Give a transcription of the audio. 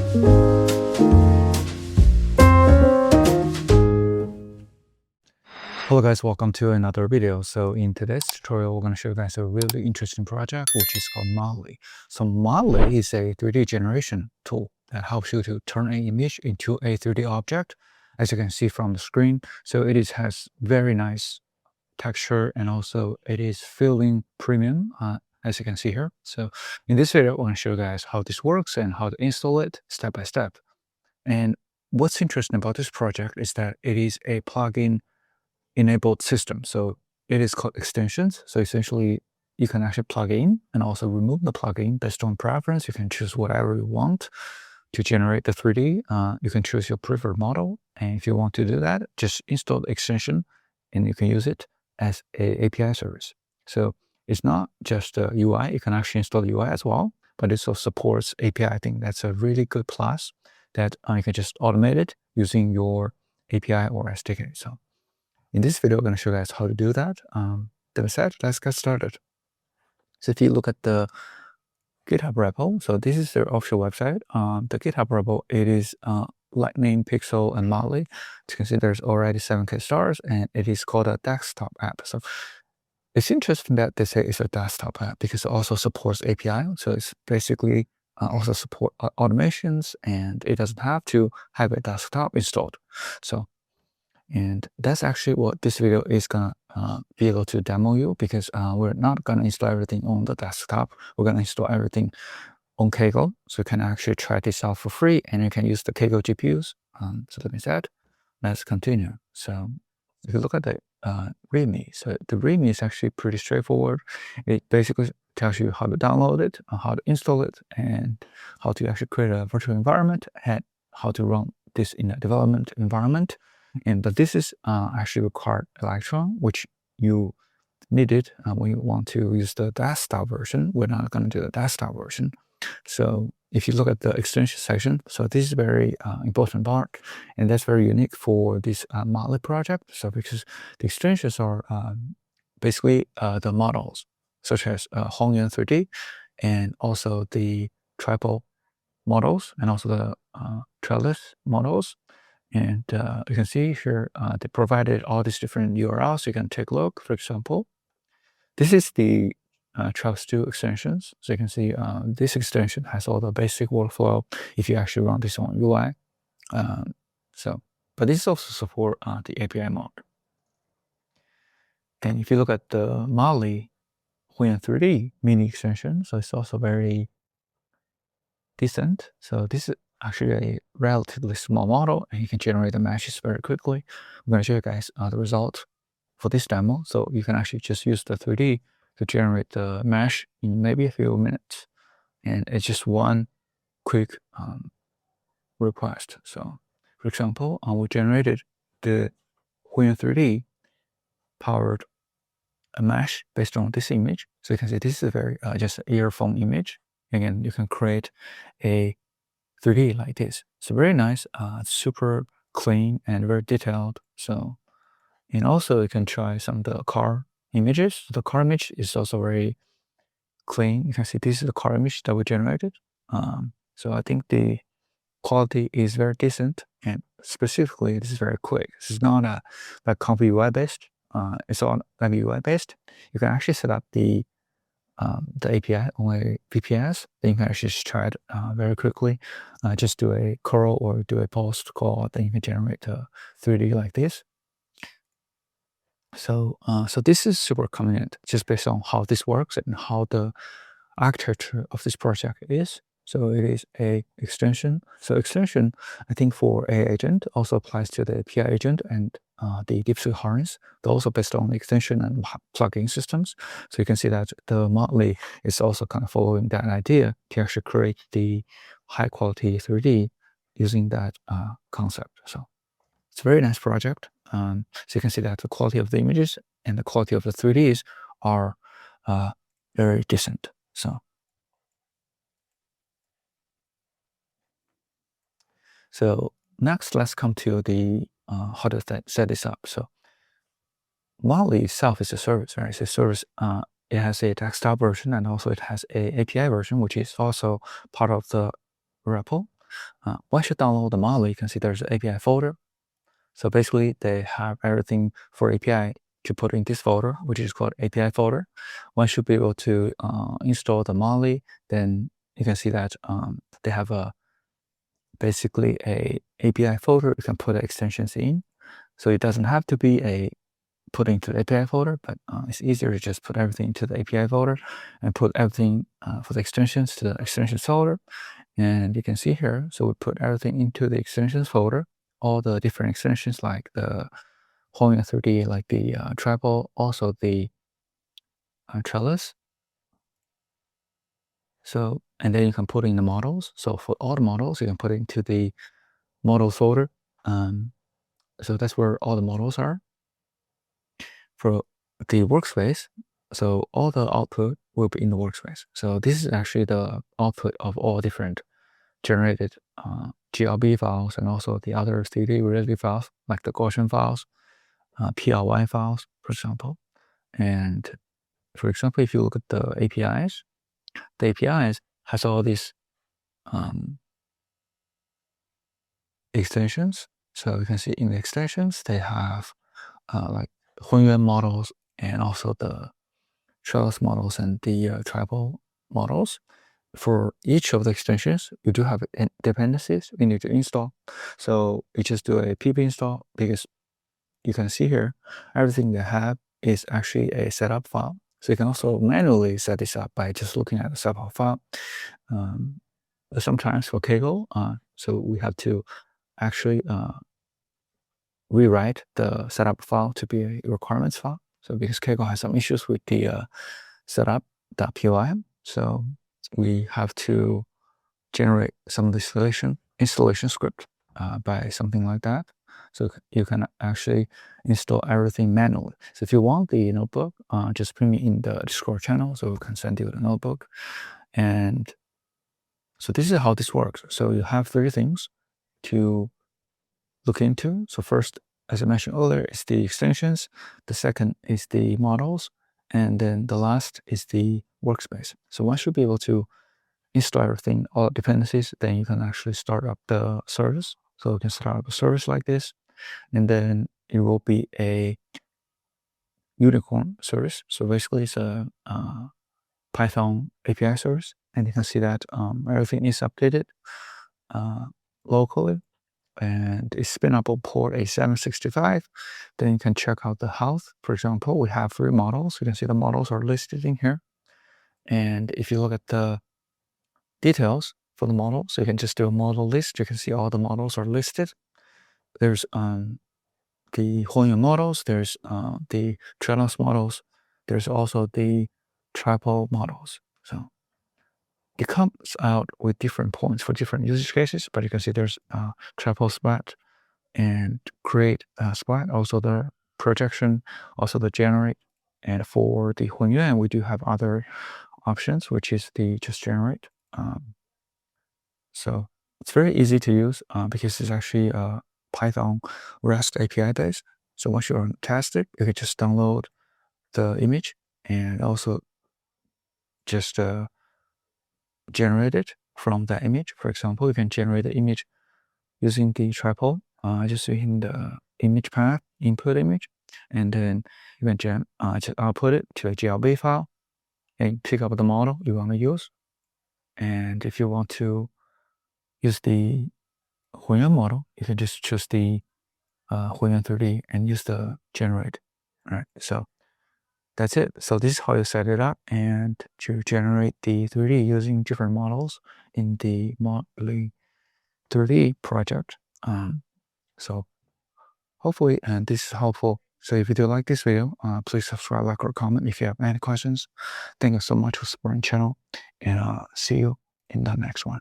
Hello guys, welcome to another video. So in today's tutorial, we're going to show you guys a really interesting project which is called Molly. So Molly is a 3D generation tool that helps you to turn an image into a 3D object, as you can see from the screen. So it has very nice texture, and also it is feeling premium, as you can see here. So in this video, I want to show you guys how this works and how to install it step by step. And what's interesting about this project is that it is a plugin enabled system. So it is called extensions. So essentially you can actually plug in and also remove the plugin based on preference. You can choose whatever you want to generate the 3D. You can choose your preferred model. And if you want to do that, just install the extension and you can use it as a API service. So it's not just a UI, you can actually install the UI as well, but it also supports API. I think that's a really good plus that you can just automate it using your API or SDK. So in this video, I'm going to show you guys how to do that. That said, let's get started. So if you look at the GitHub repo, so this is their official website. The GitHub repo, it is Lightning, Pixel, and Molly. As you can see, there's already 7K stars, and it is called a desktop app. So it's interesting that they say it's a desktop app because it also supports API. So it's basically also support automations, and it doesn't have to have a desktop installed. And that's actually what this video is gonna be able to demo you, because we're not gonna install everything on the desktop. We're gonna install everything on Kaggle, so you can actually try this out for free, and you can use the Kaggle GPUs. So that being said, let's continue. So if you look at the README, so the README is actually pretty straightforward. It basically tells you how to download it, how to install it, and how to actually create a virtual environment, and how to run this in a development environment. But this is actually required Electron, which you needed when you want to use the desktop version. We're not going to do the desktop version. So if you look at the extension section, so this is a very important part, and that's very unique for this Molly project. So because the extensions are basically the models, such as Hongyuan 3D, and also the tripod models, and also the trellis models. And you can see here, they provided all these different URLs. You can take a look. For example, this is the Trellis 2 extensions. So you can see this extension has all the basic workflow if you actually run this on UI. But this also support the API mode. And if you look at the Molly Hongyuan 3D mini extension, so it's also very decent. So this is actually a relatively small model, and you can generate the meshes very quickly. I'm going to show you guys the result for this demo. So you can actually just use the 3D to generate the mesh in maybe a few minutes. And it's just one quick request. So for example, we generated the Hongyuan 3D powered a mesh based on this image. So you can see this is a very just an earphone image. Again, you can create a 3D like this. So very nice, super clean and very detailed. So, and also you can try some of the car images. The car image is also very clean. You can see this is the car image that we generated. So I think the quality is very decent, and specifically this is very quick. This is not like comp UI based. It's all like UI based. You can actually set up the API on a VPS, then you can actually just try it very quickly. Just do a curl or do a post call, then you can generate a 3D like this. So this is super convenient, just based on how this works and how the architecture of this project is. So it is a extension. So extension, I think for AI agent also applies to the API agent and the DeepSeek harness. They're also based on extension and plugin systems. So you can see that the Motley is also kind of following that idea to actually create the high quality 3D using that concept. So it's a very nice project. So you can see that the quality of the images and the quality of the 3Ds are very decent. So next, let's come to the how to set this up. So Molly itself is a service, right? It's a service. It has a desktop version, and also it has a API version, which is also part of the repo. Once you download the model, you can see there's an API folder. So basically, they have everything for API to put in this folder, which is called API folder. Once you be able to install the Molly, then you can see that they have basically a API folder you can put extensions in. So it doesn't have to be put into the API folder, but it's easier to just put everything into the API folder and put everything for the extensions to the extensions folder. And you can see here, so we put everything into the extensions folder, all the different extensions like the Hunyuan 3D, like the tribal, also the trellis. So, and then you can put in the models. So for all the models, you can put it into the models folder. So that's where all the models are. For the workspace, so all the output will be in the workspace. So this is actually the output of all different generated GLB files and also the other 3D related files, like the Gaussian files, PLY files, for example. And for example, if you look at the APIs has all these extensions. So you can see in the extensions, they have like Hunyuan models and also the trellis models and the tribal models. For each of the extensions, you do have dependencies you need to install. So you just do a pip install, because you can see here, everything they have is actually a setup file. So you can also manually set this up by just looking at the setup file. Sometimes for Kaggle, so we have to actually rewrite the setup file to be a requirements file. So because Kaggle has some issues with the setup.py, so we have to generate some of the installation script by something like that. So you can actually install everything manually. So if you want the notebook, just ping me in the Discord channel so we can send you the notebook. And so this is how this works. So you have 3 things to look into. So first, as I mentioned earlier, is the extensions. The second is the models. And then the last is the workspace. So once you'll be able to install everything, all dependencies, then you can actually start up the service. So you can start up a service like this, and then it will be a unicorn service. So basically it's a Python API service, and you can see that everything is updated locally, and it's spin up on port A765. Then you can check out the health. For example, we have 3 models. You can see the models are listed in here. And if you look at the details for the model, so you can just do a model list. You can see all the models are listed. There's the Hunyuan models, there's the trellis models, there's also the tribal models. So it comes out with different points for different usage cases, but you can see there's tribal splat and create splat, also the projection, also the generate. And for the Hunyuan, we do have other options, which is the just generate. So it's very easy to use because it's actually Python REST API based. So once you're tested, you can just download the image and also just generate it from that image. For example, you can generate the image using the tripod, just using the image path, input image, and then you can just output it to a GLB file and pick up the model you want to use. And if you want to use the Hunyuan model, you can just choose the Hunyuan 3D and use the generate. All right, so that's it. So this is how you set it up and to generate the 3D using different models in the Molly 3D project. So hopefully, and this is helpful. So if you do like this video, please subscribe, like, or comment if you have any questions. Thank you so much for supporting the channel, and see you in the next one.